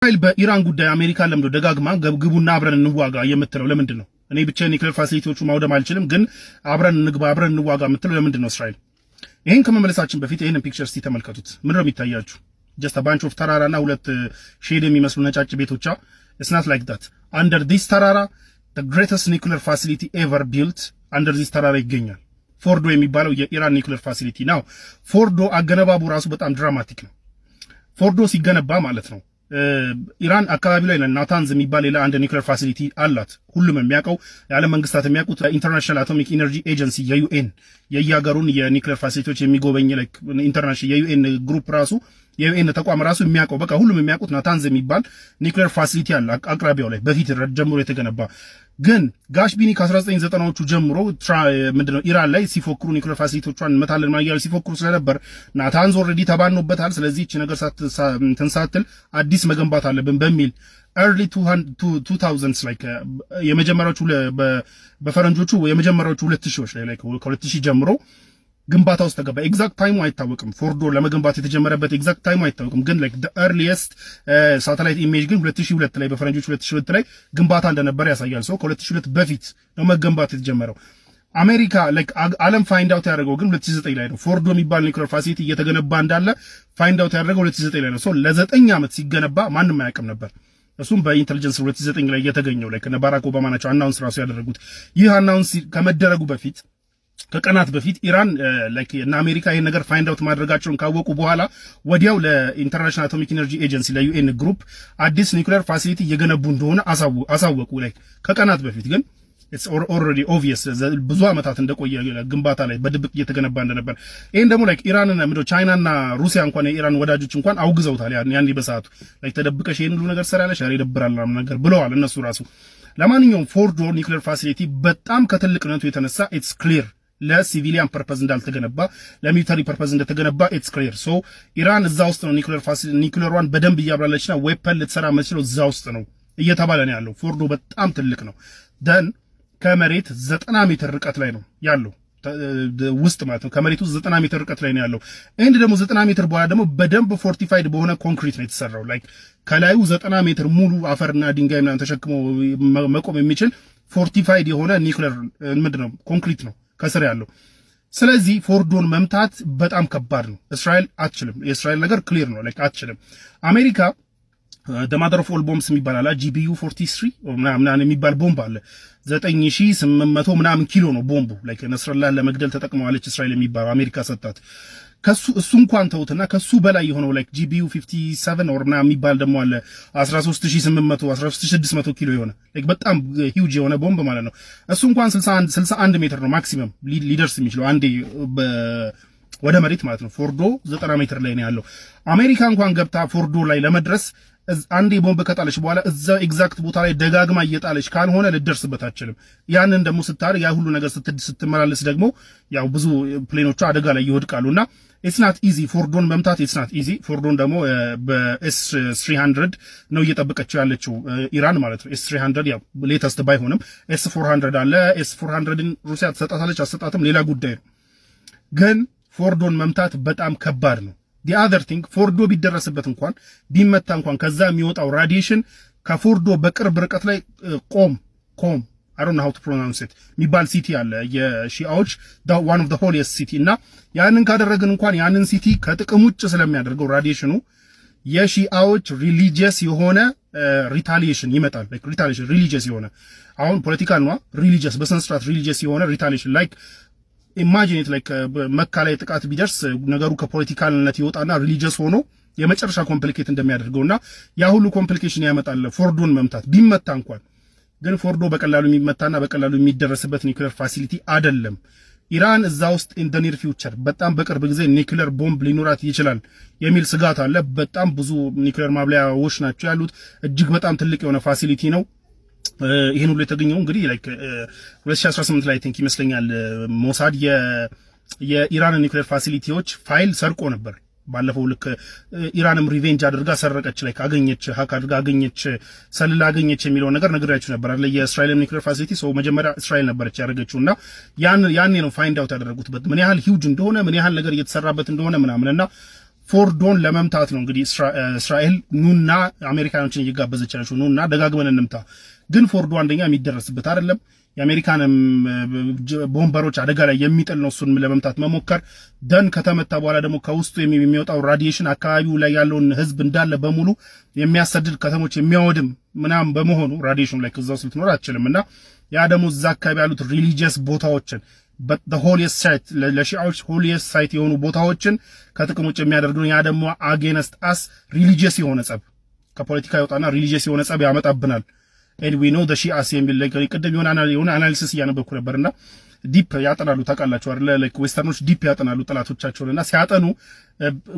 በኢራን ጉዳይ አሜሪካ ለምዶ ደጋግማ ግቡና አብረን እንዋጋ የምትለው ለምንድን ነው? እኔ ብቻ ኒውክሌር ፋሲሊቲዎቹ ማውደም አልችልም፣ ግን አብረን እንግባ አብረን እንዋጋ የምትለው ለምንድን ነው እስራኤል? ይሄን ከመመለሳችን በፊት ይሄንን ፒክቸር እስቲ ተመልከቱት። ምንድን ነው የሚታያችሁ? ጀስት አ ባንች ኦፍ ተራራና ሁለት ሼድ የሚመስሉ ነጫጭ ቤቶች። ኢትስ ናት ላይክ ዳት። አንደር ዲስ ተራራ the greatest nuclear facility ever built under this ተራራ ይገኛል። ፎርዶ የሚባለው የኢራን ኒውክሌር ፋሲሊቲ ነው። ፎርዶ አገነባቡ ራሱ በጣም ድራማቲክ ነው። ፎርዶ ሲገነባ ማለት ነው ኢራን አካባቢ ላይ ናታንዝ የሚባል ሌላ አንድ ኒውክሌር ፋሲሊቲ አላት። ሁሉም የሚያውቀው የዓለም መንግስታት የሚያውቁት ኢንተርናሽናል አቶሚክ ኢነርጂ ኤጀንሲ የዩኤን የየሀገሩን የኒውክሌር ፋሲሊቲዎች የሚጎበኝ ላይክ ኢንተርናሽናል የዩኤን ግሩፕ ራሱ የዩኤን ተቋም ራሱ የሚያውቀው በቃ ሁሉም የሚያውቁት ናታንዝ የሚባል ኒውክሌር ፋሲሊቲ አለ አቅራቢያው ላይ በፊት ጀምሮ የተገነባ። ግን ጋሽቢኒ ከ1990ዎቹ ጀምሮ ምንድነው ኢራን ላይ ሲፎክሩ ኒውክሌር ፋሲሊቲዎቿን እንመታለን ማያል ሲፎክሩ ስለነበር ናታንዝ ኦልሬዲ ተባኖበታል። ስለዚህ እቺ ነገር ሳትል አዲስ መገንባት አለብን በሚል early 2000s like የመጀመሪያዎቹ በፈረንጆቹ የመጀመሪያዎቹ 2000ዎች ላይ ከ2000 ጀምሮ ግንባታ ውስጥ ተገባ። ኤግዛክት ታይሙ አይታወቅም። ፎርዶ ለመገንባት የተጀመረበት ኤግዛክት ታይሙ አይታወቅም። ግን like the earliest ሳተላይት ኢሜጅ ግን 2002 ላይ በፈረንጆቹ 2002 ላይ ግንባታ እንደነበር ያሳያል። ሰው ከ2002 በፊት ነው መገንባት የተጀመረው። አሜሪካ like ዓለም ፋይንድ አውት ያደረገው ግን 2009 ላይ ነው። ፎርዶ የሚባል ኒውክሌር ፋሲሊቲ እየተገነባ እንዳለ ፋይንድ አውት ያደረገው 2009 ላይ ነው። ሰው ለ9 ዓመት ሲገነባ ማንም አያውቅም ነበር። እሱም በኢንተለጀንስ 2009 ላይ የተገኘው ላይ ባራክ ኦባማ ናቸው አናውንስ ራሱ ያደረጉት። ይህ አናውንስ ከመደረጉ በፊት ከቀናት በፊት ኢራን ላይክ እና አሜሪካ ይሄን ነገር ፋይንድ አውት ማድረጋቸውን ካወቁ በኋላ ወዲያው ለኢንተርናሽናል አቶሚክ ኢነርጂ ኤጀንሲ ለዩኤን ግሩፕ አዲስ ኒውክሌር ፋሲሊቲ እየገነቡ እንደሆነ አሳወቁ። ላይክ ከቀናት በፊት ግን it's already obvious ብዙ አመታት እንደቆየ ግንባታ ላይ በድብቅ እየተገነባ እንደነበር። ይሄን ደግሞ ላይክ ኢራንና ቻይናና ሩሲያ እንኳን የኢራን ወዳጆች እንኳን አውግዘውታል። ያኔ በሰዓቱ ላይክ ተደብቀሽ ይሄን ሁሉ ነገር ሰራለሽ ያሬ ይደብራል ነገር ብለዋል እነሱ ራሱ። ለማንኛውም ፎርዶ ኒውክሌር ፋሲሊቲ በጣም ከትልቅነቱ የተነሳ it's clear ለሲቪሊያን ፐርፐዝ እንዳልተገነባ ለሚሊታሪ ፐርፐዝ እንደተገነባ ኢትስ ክሊር። ሶ ኢራን እዛ ውስጥ ነው ኒውክሌሯን በደንብ እያብራለችና ዌፐን ልትሰራ መስለው እዛ ውስጥ ነው እየተባለ ነው ያለው። ፎርዶ በጣም ትልቅ ነው። ደን ከመሬት 90 ሜትር ርቀት ላይ ነው ያለው ውስጥ ማለት ነው። ከመሬቱ 90 ሜትር ርቀት ላይ ነው ያለው። ኤንድ ደግሞ 90 ሜትር በኋላ ደግሞ በደንብ ፎርቲፋይድ በሆነ ኮንክሪት ነው የተሰራው። ላይክ ከላዩ 90 ሜትር ሙሉ አፈርና ድንጋይ ምናምን ተሸክሞ መቆም የሚችል ፎርቲፋይድ የሆነ ኒውክሌር ምንድነው ኮንክሪት ነው ከስር ያለው። ስለዚህ ፎርዶን መምታት በጣም ከባድ ነው። እስራኤል አትችልም። የእስራኤል ነገር ክሊር ነው። ላይክ አትችልም። አሜሪካ the mother of all bombs የሚባል አለ GBU 43 ምናምን የሚባል ቦምብ አለ 9800 ምናምን ኪሎ ነው ቦምቡ። ላይክ ነስረላህን ለመግደል ተጠቅመዋለች እስራኤል የሚባል አሜሪካ ሰጣት። እሱ እንኳን ተውትና ከሱ በላይ የሆነው ላይክ GBU 57 or ምናምን የሚባል ደግሞ አለ 13800 13600 ኪሎ የሆነ ላይክ በጣም ሂውጅ የሆነ ቦምብ ማለት ነው። እሱ እንኳን 61 ሜትር ነው ማክሲመም ሊደርስ የሚችለው አንዴ ወደ መሬት ማለት ነው። ፎርዶ 90 ሜትር ላይ ነው ያለው። አሜሪካ እንኳን ገብታ ፎርዶ ላይ ለመድረስ አንዴ ቦምብ ከጣለች በኋላ እዛ ኤግዛክት ቦታ ላይ ደጋግማ እየጣለች ካልሆነ ልደርስበት አትችልም። ያንን ደግሞ ስታር ያ ሁሉ ነገር ስትመላለስ ደግሞ ያው ብዙ ፕሌኖቹ አደጋ ላይ ይወድቃሉና it's not easy ፎርዶን መምታት it's not easy። ፎርዶን ደግሞ በS300 ነው እየጠበቀችው ያለችው ኢራን ማለት ነው። S300 ያው ሌተስት ባይሆንም S400 አለ። S400ን ሩሲያ ተሰጣታለች አሰጣትም ሌላ ጉዳይ ነው። ግን ፎርዶን መምታት በጣም ከባድ ነው። the other thing ፎርዶ ቢደረስበት እንኳን ቢመታ እንኳን ከዛ የሚወጣው ራዲዬሽን ከፎርዶ በቅርብ ርቀት ላይ ቆም I don't know how to pronounce it የሚባል ሲቲ አለ የሺአዎች one of the holiest city እና ያንን ካደረግን እንኳን ያንን ሲቲ ከጥቅም ውጭ ስለሚያደርገው ራዲዬሽኑ የሺአዎች ሪሊጂየስ የሆነ ሪታሊዬሽን ይመጣል። ላይክ ሪታሊዬሽን ሪሊጂየስ የሆነ አሁን ፖለቲካል ነው ሪሊጂየስ በሰንስራት ሪሊጂየስ የሆነ ሪታሊዬሽን ላይክ ኢማጂን ኢት ላይክ መካ ላይ ጥቃት ቢደርስ ነገሩ ከፖለቲካልነት ይወጣና ሪሊጂየስ ሆኖ የመጨረሻ ኮምፕሊኬት እንደሚያደርገውና ያ ሁሉ ኮምፕሊኬሽን ያመጣል ፎርዶን መምታት ቢመታ እንኳን። ግን ፎርዶ በቀላሉ የሚመታና በቀላሉ የሚደረስበት ኒውክሌር ፋሲሊቲ አይደለም። ኢራን እዛ ውስጥ ኢን ዘ ኒር ፊውቸር በጣም በቅርብ ጊዜ ኒውክሌር ቦምብ ሊኖራት ይችላል የሚል ስጋት አለ። በጣም ብዙ ኒውክሌር ማብለያዎች ናቸው ያሉት። እጅግ በጣም ትልቅ የሆነ ፋሲሊቲ ነው። ይሄን ሁሉ የተገኘው እንግዲህ ላይክ 2018 ላይ ቲንክ ይመስለኛል ሞሳድ የኢራን ኒውክሌር ፋሲሊቲዎች ፋይል ሰርቆ ነበር። ባለፈው ልክ ኢራንም ሪቬንጅ አድርጋ ሰረቀች ላይ አገኘች ሀክ አድርጋ አገኘች ሰልላ አገኘች የሚለው ነገር ነግራችሁ ነበር አይደል? የእስራኤል ኒውክሌር ፋሲሊቲ ሰው መጀመሪያ እስራኤል ነበረች ያደረገችውና ያኔ ነው ፋይንድ አውት ያደረጉት ምን ያህል ሂውጅ እንደሆነ ምን ያህል ነገር እየተሰራበት እንደሆነ ምናምንና ፎርዶን ለመምታት ነው እንግዲህ እስራኤል ኑና አሜሪካኖችን እየጋበዘች ያለችው ኑና ደጋግመን እንምታ። ግን ፎርዶ አንደኛ የሚደረስበት አይደለም። የአሜሪካንም ቦምበሮች አደጋ ላይ የሚጥል ነው። እሱን ለመምታት መሞከር ደን ከተመታ በኋላ ደግሞ ከውስጡ የሚወጣው ራዲዬሽን አካባቢው ላይ ያለውን ህዝብ እንዳለ በሙሉ የሚያሰድድ ከተሞች የሚያወድም ምናም በመሆኑ ራዲዬሽኑ ላይ ከዛው ልትኖር አትችልምና ያ ደግሞ እዛ አካባቢ ያሉት ሪሊጂየስ ቦታዎችን the holiest site ለሺዓዎች holiest site የሆኑ ቦታዎችን ከጥቅም ውጭ የሚያደርገው ያ ደግሞ against us religious የሆነ ጸብ ከፖለቲካ ይወጣና religious የሆነ ጸብ ያመጣብናል። and we know the Shias የሚል ቅድም የሆነ አናሊሲስ እያነበብኩ ነበርና ዲፕ ያጠናሉ ታውቃላችሁ አይደል? ላይክ ዌስተርኖች ዲፕ ያጠናሉ ጠላቶቻቸውንና ሲያጠኑ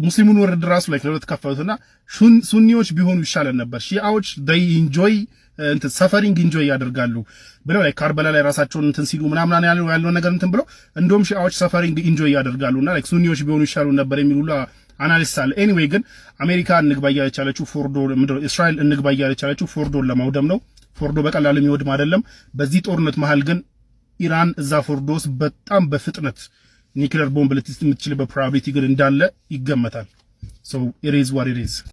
ሙስሊሙን ወርድ ራሱ ላይክ ለሁለት ከፈሉትና ሱኒዎች ቢሆኑ ይሻለን ነበር። ሺዓዎች they enjoy ሰፈሪንግ ኢንጆይ ያደርጋሉ ብለው ላይ ካርበላ ላይ ራሳቸውን ሲሉ ምናምን ያለው ነገር ብለው እንደውም ሺዓዎች ሰፈሪንግ ኢንጆይ ያደርጋሉና ላይክ ሱኒዎች ቢሆኑ ይሻሉ ነበር የሚሉ ሁሉ አናሊሲስ አለ። ኤኒዌይ ግን አሜሪካ እንግባ እያለች ያለችው ፎርዶ እስራኤል እንግባ እያለች ያለችው ፎርዶን ለማውደም ነው። ፎርዶ በቀላሉ የሚወድም አይደለም። በዚህ ጦርነት መሃል ግን ኢራን እዛ ፎርዶስ በጣም በፍጥነት ኒውክሌር ቦምብ ልትይዝ የምትችልበት ፕሮባቢሊቲ ግን እንዳለ ይገመታል። so it is what it is